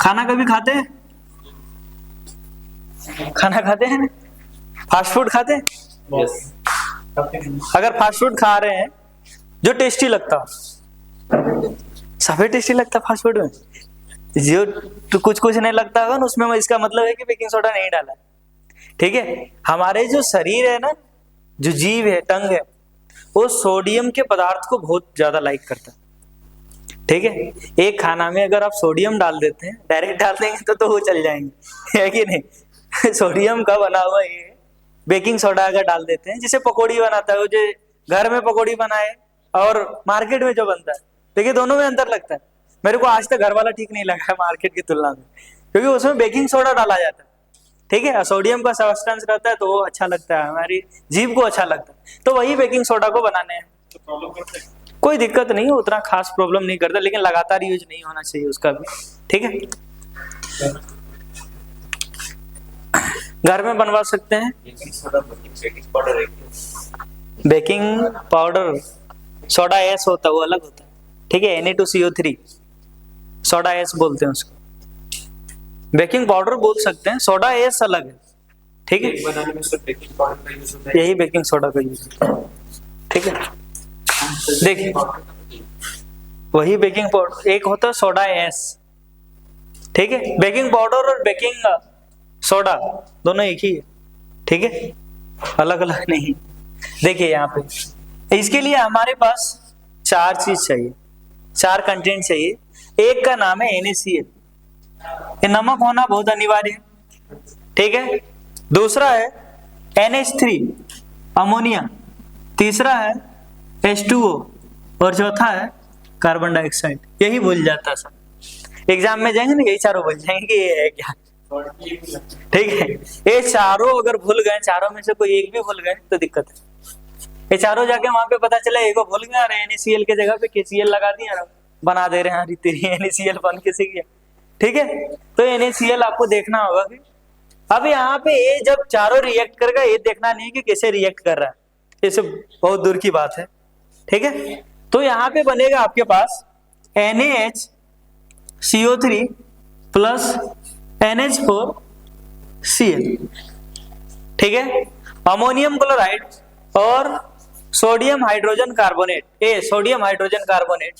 खाना कभी खाते हैं? खाना खाते हैं? फास्ट फूड खाते हैं? Yes. अगर फास्ट फूड खा रहे हैं जो टेस्टी लगता हो, सफेद टेस्टी लगता है फास्ट फूड में? जो तो कुछ कुछ नहीं लगता होगा ना उसमें, इसका मतलब है कि बेकिंग सोडा नहीं डाला। ठीक है, हमारे जो शरीर है ना, जो जीव है, टंग है, वो सोडियम के पदार्थ को बहुत ज्यादा लाइक करता है। ठीक है, एक खाना में अगर आप सोडियम डाल देते हैं, डायरेक्ट डाल देंगे तो वो चल जाएंगे, है कि नहीं? सोडियम का बना हुआ ये बेकिंग सोडा अगर डाल देते हैं, जिसे पकौड़ी बनाता है, वो जो घर में पकौड़ी बनाए और मार्केट में जो बनता है, देखिए दोनों में अंतर लगता है। मेरे को आज तक घर वाला ठीक नहीं लगा है मार्केट की तुलना में, क्योंकि उसमें बेकिंग सोडा डाला जाता है। ठीक है, सोडियम का सब्सटेंस रहता है तो वो अच्छा लगता है, हमारी जीभ को अच्छा लगता है। तो वही बेकिंग सोडा को बनाने हैं, तो प्रॉब्लम करते हैं। कोई दिक्कत नहीं है, उतना खास प्रॉब्लम नहीं करता, लेकिन लगातार यूज नहीं होना चाहिए उसका भी। ठीक है, घर में बनवा सकते हैं। बेकिंग सोडा बेकिंग पाउडर है क्या? बेकिंग पाउडर सोडा एस होता है, वो अलग होता है। ठीक है, Na2CO3 सोडा एस बोलते हैं उसको। बेकिंग पाउडर बोल सकते हैं, सोडा एस अलग है। ठीक है, केक बनाने में सिर्फ बेकिंग पाउडर का यूज होता है। यही बेकिंग सोडा का यूज है। ठीक है, देखिए वही बेकिंग पाउडर, एक होता है सोडा एस। ठीक है, बेकिंग पाउडर और बेकिंग सोडा दोनों एक ही है। ठीक है, अलग अलग नहीं। देखिए यहाँ पे इसके लिए हमारे पास 4 चीज चाहिए, 4 कंटेंट चाहिए। एक का नाम है NaCl, ये नमक होना बहुत अनिवार्य है। ठीक है, दूसरा है NH3 अमोनिया, तीसरा है H2O और चौथा है कार्बन डाइऑक्साइड। यही भूल जाता है सब, एग्जाम में जाएंगे ना यही चारों भूल जाएंगे कि ये है क्या। ठीक है, ये चारों अगर भूल गए, चारों में से कोई एक भी भूल गए तो दिक्कत है। ये चारों जाके वहां पे पता चला एक भूल गया, अरे NaCl के जगह पे KCl लगा दिया, बना दे रहे हैं, तेरी NaCl बन कैसे गया। ठीक है, तो NaCl आपको देखना होगा कि अब यहाँ पे ये जब चारों रिएक्ट करेगा, ये देखना नहीं कि कैसे रिएक्ट कर रहा है, ये सब बहुत दूर की बात है। ठीक है, तो यहाँ पे बनेगा आपके पास NaHCO3 प्लस NH4Cl। ठीक है, अमोनियम क्लोराइड और सोडियम हाइड्रोजन कार्बोनेट, ये सोडियम हाइड्रोजन कार्बोनेट,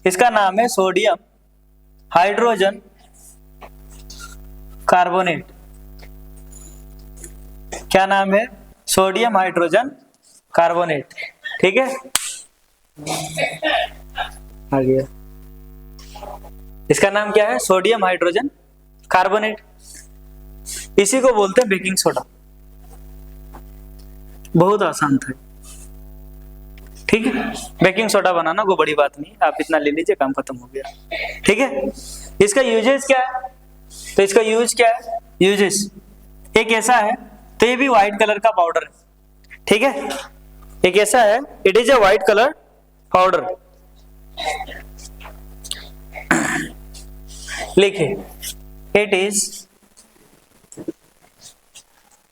इसका नाम है सोडियम हाइड्रोजन कार्बोनेट। क्या नाम है? Sodium hydrogen carbonate. ठीक है, आ गया। इसका नाम क्या है? Sodium hydrogen carbonate. इसी को बोलते हैं बेकिंग सोडा। बहुत आसान था। ठीक है, बेकिंग सोडा बनाना कोई बड़ी बात नहीं, आप इतना ले लीजिए, काम खत्म हो गया। ठीक है, इसका यूजेस क्या है? तो इसका यूज क्या है? यूजेस एक ऐसा है, तो ये भी व्हाइट कलर का पाउडर है। ठीक है, एक ऐसा है, it is a white colour powder. लिखिए इट इज,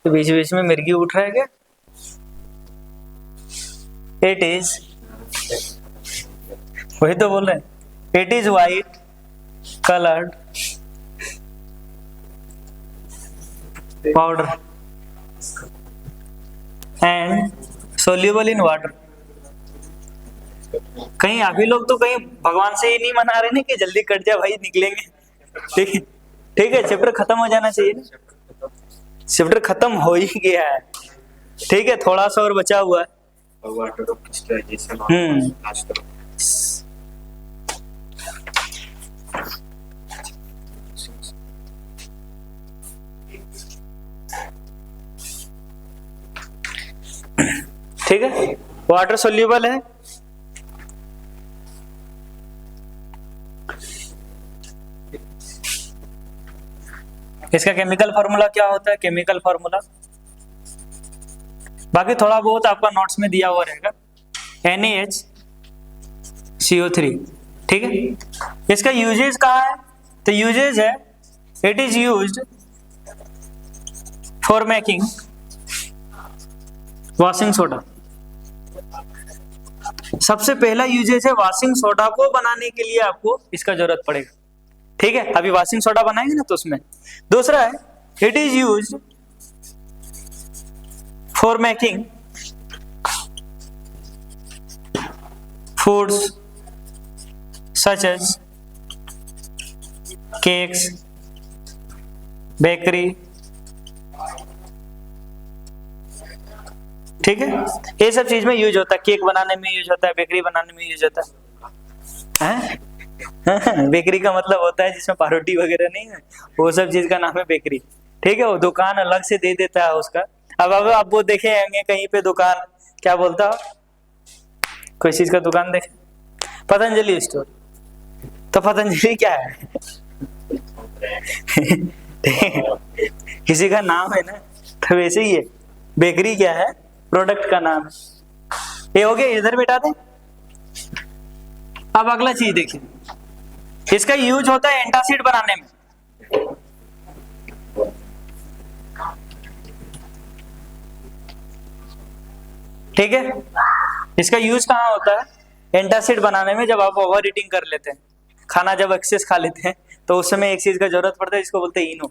तो बीच बीच में मिर्गी उठ रहा है क्या? इट इज, वही तो बोल रहे हैं, it is white coloured powder and soluble in water. कहीं अभी लोग तो कहीं भगवान से ही नहीं मना रहे ना कि जल्दी कट जाए भाई, निकलेंगे। ठीक है, ठीक है, चैप्टर खत्म हो जाना चाहिए ना। चैप्टर खत्म हो ही गया है। ठीक है, थोड़ा सा और बचा हुआ है। वाटर ऑफ क्रिस्टलाइजेशन आज करो। ठीक है, वाटर सोल्यूबल है। इसका केमिकल फॉर्मूला क्या होता है? केमिकल फॉर्मूला बाकी थोड़ा बहुत आपका नोट्स में दिया हुआ रहेगा, NaHCO3। ठीक है, इसका यूजेज कहाँ है? तो यूजेज है, it is used for making washing soda. सबसे पहला यूजेज है, वॉशिंग सोडा को बनाने के लिए आपको इसका जरूरत पड़ेगा। ठीक है, अभी वॉशिंग सोडा बनाएंगे ना तो उसमें। दूसरा है, it is used for making foods such as cakes, bakery, ठीक है, ये सब चीज में यूज होता है, केक बनाने में यूज होता है, बेकरी बनाने में यूज होता है। बेकरी का मतलब होता है जिसमें पारोटी वगैरह नहीं है, वो सब चीज का नाम है बेकरी, ठीक है। वो दुकान अलग से दे देता है उसका। अब आप वो देखे होंगे कहीं पे दुकान, क्या बोलता हो, कोई चीज का दुकान देखे, पतंजलि स्टोर, तो पतंजलि क्या है? किसी का नाम है ना, तो वैसे ही है बेकरी क्या है, प्रोडक्ट का नाम है। ये हो गया, इधर बैठा दे। अब अगला चीज देखिए, इसका यूज होता है एंटासिड बनाने में। ठीक है, इसका यूज कहाँ होता है? एंटासिड बनाने में। जब आप ओवर ईटिंग कर लेते हैं, खाना जब एक्सेस खा लेते हैं, तो उस समय एक चीज का जरूरत पड़ता है, जिसको बोलते हैं इनो,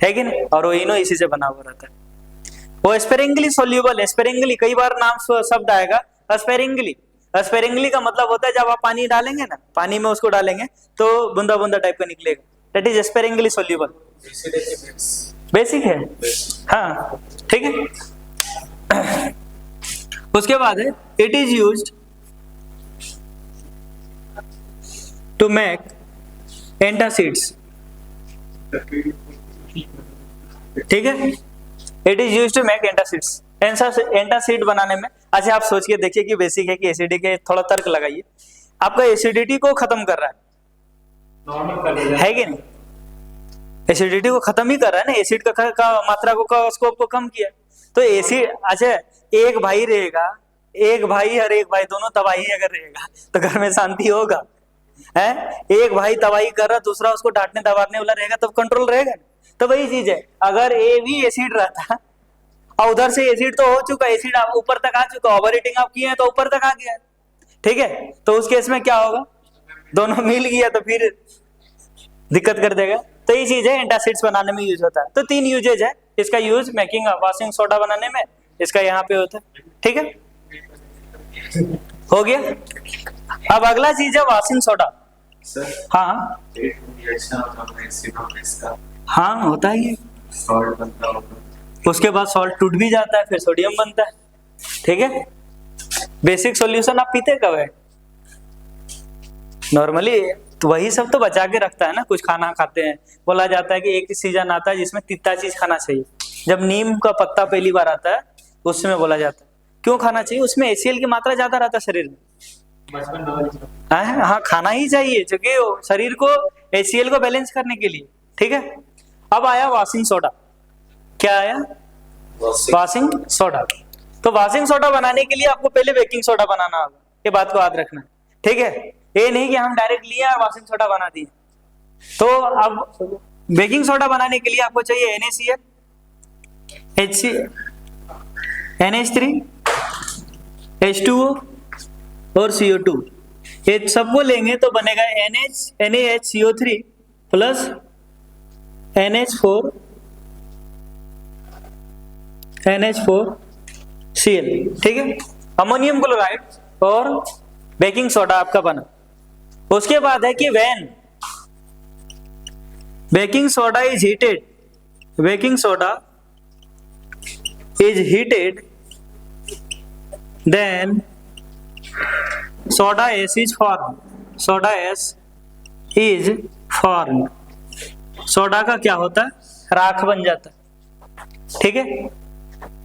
है कि नहीं? और वो इनो इसी से बना हुआ रहता है। वो स्पेरिंगली सोल्यूबल है। स्पेरिंगली, कई बार नाम शब्द आएगा स्पेरिंगली। स्पेरिंगली का मतलब होता है जब आप पानी डालेंगे ना, पानी में उसको डालेंगे तो बूंदा बूंदा टाइप का निकलेगा, that is sparingly soluble. Basic है, हाँ, ठीक है। उसके बाद है, it is used to make antacids, ठीक है, it is used to make antacids. Antacid बनाने में, अच्छा आप सोच के देखिए कि बेसिक है कि एसिडिटी के, थोड़ा तर्क लगाइए, आपका एसिडिटी को खत्म कर रहा है कि नहीं? एसिडिटी को खत्म ही कर रहा है ना, एसिड का मात्रा को स्कोप को कम किया। तो एसिड, अच्छा एक भाई रहेगा, एक भाई और एक भाई दोनों तबाही अगर रहेगा तो घर में शांति होगा? है, एक भाई तबाही कर रहा, दूसरा उसको डांटने दबाने वाला रहेगा, तब कंट्रोल रहेगा। तो वही चीज है, अगर ए भी एसिड रहता और उधर से एसिड तो हो चुका, एसिड आप ऊपर तक आ चुका, ओवर हीटिंग आप किए हैं तो ऊपर तक आ गया, ठीक है, तो उस केस में क्या होगा? दोनों मिल गया तो फिर दिक्कत कर देगा। तो ये चीज है, एंटासिड्स बनाने में यूज होता है। तो 3 यूजेज है इसका, यूज मेकिंग वॉशिंग सोडा बनाने में, इसका यहाँ पे होता है, ठीक है, हो गया। अब अगला चीज है वॉशिंग सोडा। हाँ हाँ, होता है ये, उसके बाद सॉल्ट टूट भी जाता है, फिर सोडियम बनता है, ठीक है। बेसिक सॉल्यूशन आप पीते कब है? नॉर्मली तो वही सब तो बचा के रखता है ना, कुछ खाना खाते हैं, बोला जाता है कि एक सीजन आता है जिसमें तीता चीज खाना चाहिए, जब नीम का पत्ता पहली बार आता है उस समय बोला जाता है। क्यों खाना चाहिए? उसमें HCl की मात्रा ज्यादा रहता है शरीर में। हाँ, खाना ही चाहिए क्योंकि शरीर को HCl को बैलेंस करने के लिए, ठीक है। अब आया वॉशिंग सोडा। क्या आया? Washing soda. तो वॉशिंग सोडा बनाने के लिए आपको पहले बेकिंग सोडा बनाना होगा, ये बात को याद रखना, ठीक है। ये नहीं कि हम डायरेक्ट लिए और वॉशिंग सोडा बना दिए। तो अब बेकिंग सोडा बनाने के लिए आपको चाहिए NaCl, NH3, H2O और CO2। ये सबको लेंगे तो बनेगा NaHCO3 प्लस NH4Cl, ठीक है, अमोनियम क्लोराइड और बेकिंग सोडा आपका बना। उसके बाद है कि when baking soda is heated then soda ash is form. Soda का क्या होता है? राख बन जाता है, ठीक है।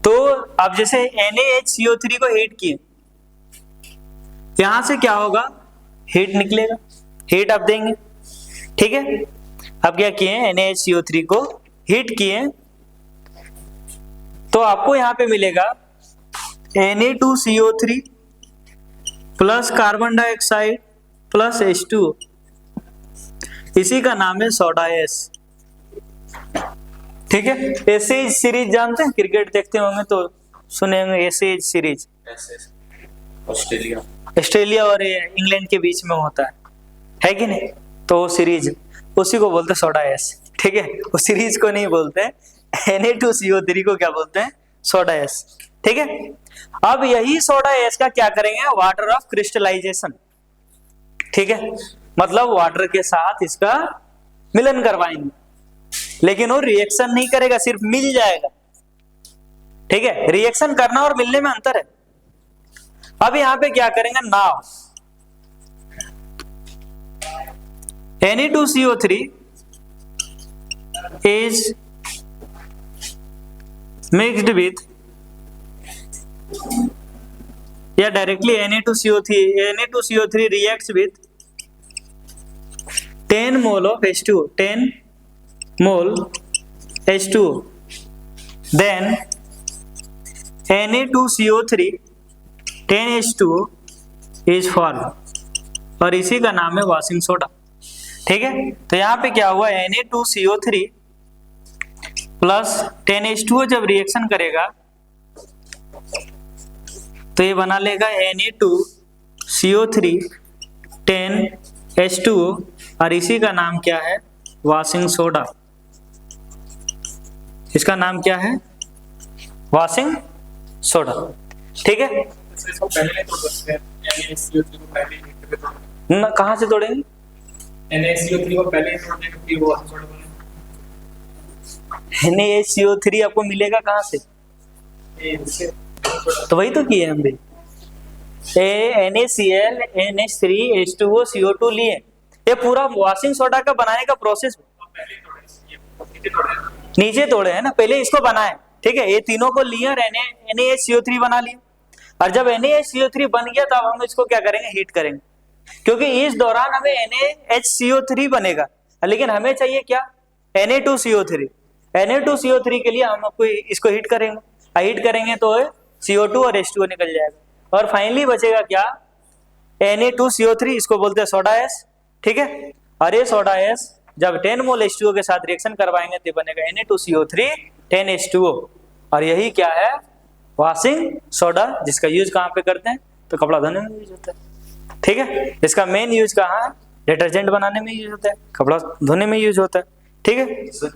तो अब जैसे NaHCO3 को हीट किए, यहां से क्या होगा? हीट निकलेगा, हीट आप देंगे, ठीक है। अब क्या किए? NaHCO3 को हीट किए तो आपको यहां पे मिलेगा Na2CO3 plus carbon dioxide plus H2O, इसी का नाम है सोडा एस, ठीक है। एसेज सीरीज जानते हैं, क्रिकेट देखते होंगे तो सुने होंगे एसेज सीरीज, ऑस्ट्रेलिया और इंग्लैंड के बीच में होता है कि नहीं? तो वो सीरीज, उसी को बोलते हैं सोडा एस, ठीक है। उस सीरीज को नहीं बोलते हैं, Na2CO3 को क्या बोलते हैं? सोडा एस, ठीक है। अब यही सोडा एस का क्या करेंगे? वाटर ऑफ क्रिस्टलाइजेशन, ठीक है, मतलब वाटर के साथ इसका मिलन करवाएंगे, लेकिन वो रिएक्शन नहीं करेगा, सिर्फ मिल जाएगा। ठीक है, रिएक्शन करना और मिलने में अंतर है। अब यहां पे क्या करेंगे, now Na2CO3 is mixed with, या directly Na2CO3 reacts with 10 mole of H2O, 10 mole H2O, then Na2CO3 10H2O is formed, और इसी का नाम है वॉशिंग सोडा। ठीक है, तो यहाँ पे क्या हुआ, Na2CO3 प्लस 10H2O जब रिएक्शन करेगा तो ये बना लेगा Na2CO3 10H2O, और इसी का नाम क्या है, वॉशिंग सोडा। इसका नाम क्या है, वॉशिंग सोडा। ठीक है, इसको पहले नहीं तोड़ सकते हैं, NaCO3 को पहले ही हीट करके तोड़, ना कहाँ से तोड़ेंगे, NaCO3 को पहले ही तोड़ने के लिए वो सोडा बने। NaCO3 आपको मिलेगा कहाँ से, ये इससे तो वही तो किए हम भी, NaCl NH3 H2O CO2 लिए, ये पूरा वॉशिंग सोडा का बनाने का प्रोसेस पहले ही तोड़े, ये नीचे तोड़े। नीचे तोड़े हैं ना, पहले इसको बनाए। ठीक है, ये तीनों को लिए और NaHCO3 बना लिए, और जब NaHCO3 बन गया तब हम इसको क्या करेंगे, हीट करेंगे, क्योंकि इस दौरान हमें NaHCO3 बनेगा, लेकिन हमें चाहिए क्या, Na2CO3। Na2CO3 के लिए हम आपको इसको हीट करेंगे, हीट करेंगे तो CO2 और H2O निकल जाएगा, और फाइनली बचेगा क्या, Na2CO3, इसको बोलते हैं सोडा एस। ठीक है, और ये सोडा एस जब 10 मोल H2O के साथ रिएक्शन करवाएंगे तो बनेगा Na2CO3 10H2O, और यही क्या है, वॉशिंग सोडा, जिसका यूज कहाँ पे करते हैं, तो कपड़ा धोने में यूज होता है। ठीक है, इसका मेन यूज कहाँ है, डिटर्जेंट बनाने में यूज होता है, कपड़ा धोने में यूज होता है। ठीक है,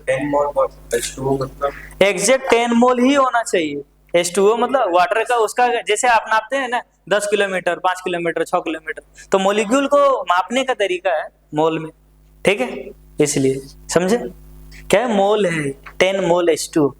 10 मोल H2O मतलब एग्जैक्ट 10 मोल ही होना चाहिए। H2O मतलब वाटर का, उसका जैसे आप नापते हैं ना 10 किलोमीटर, 5 किलोमीटर, 6 किलोमीटर, तो मोलिक्यूल को मापने का तरीका है मोल में। ठीक है, इसलिए समझे, क्या है, मोल है 10 मोल H2O।